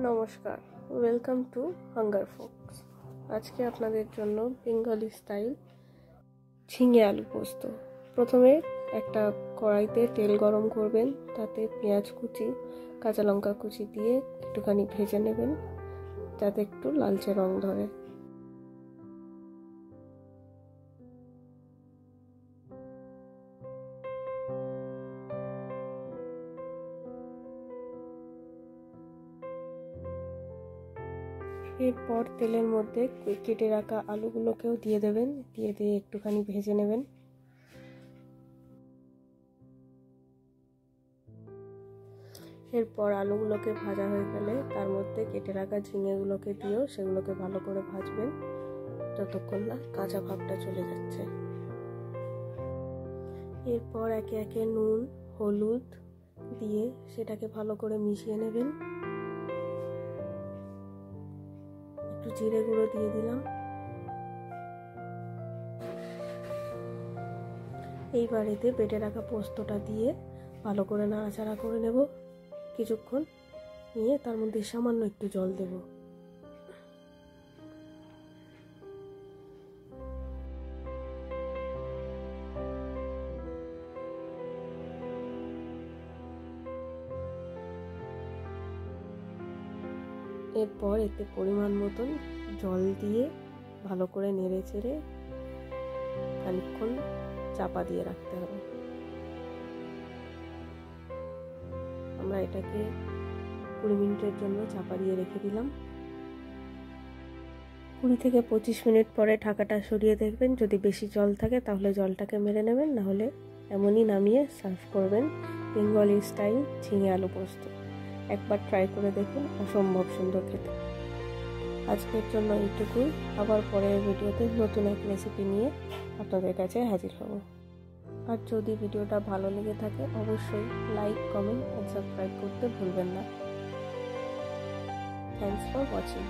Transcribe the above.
নমস্কার, welcome to hunger folks. আজকে আপনাদের জন্য বেঙ্গলি স্টাইল ঝিঙে আলু পোস্ত। প্রথমে একটা কড়াইতে তেল গরম করবেন, তাতে পেঁয়াজ কুচি, কাঁচা লঙ্কা কুচি দিয়ে একটুখানি ভেজে নেবেন যাতে একটু লালচে রং ধরে। এরপর তেলের মধ্যে কেটে রাখা আলুগুলোকেও দিয়ে দেবেন, দিয়ে একটুখানি ভেজে নেবেন। এরপর আলুগুলোকে ভাজা হয়ে গেলে তার মধ্যে কেটে রাখা ঝিঙেগুলোকে দিয়েও সেগুলোকে ভালো করে ভাজবেন যতক্ষণ না কাঁচা ভাবটা চলে যাচ্ছে। এরপর একে একে নুন, হলুদ দিয়ে সেটাকে ভালো করে মিশিয়ে নেবেন। একটু জিরে গুঁড়ো দিয়ে দিলাম। এইবার এতে বেটে রাখা পোস্তটা দিয়ে ভালো করে নাড়াচাড়া করে নেব কিছুক্ষণ, নিয়ে তার মধ্যে সামান্য একটু জল দেব। এরপর এতে পরিমাণ মতন জল দিয়ে ভালো করে নেড়ে চেড়ে খানিকক্ষণ চাপা দিয়ে রাখতে হবে। আমরা এটাকে 20 মিনিটের জন্য চাপা দিয়ে রেখে দিলাম। 20 থেকে 25 মিনিট পরে ঢাকাটা সরিয়ে দেখবেন, যদি বেশি জল থাকে তাহলে জলটাকে মেরে নেবেন, নাহলে এমনই নামিয়ে সার্ভ করবেন বেঙ্গলি স্টাইল ঝিঙে আলু পোস্ত। একবার ট্রাই করে দেখুন, অসম্ভব সুন্দর খেতে। আজকের জন্য এইটুকুই। আবার পরের ভিডিওতে নতুন এক রেসিপি নিয়ে আপনাদের কাছে হাজির হব। আর যদি ভিডিওটা ভালো লেগে থাকে অবশ্যই লাইক, কমেন্ট আর সাবস্ক্রাইব করতে ভুলবেন না। Thanks for watching.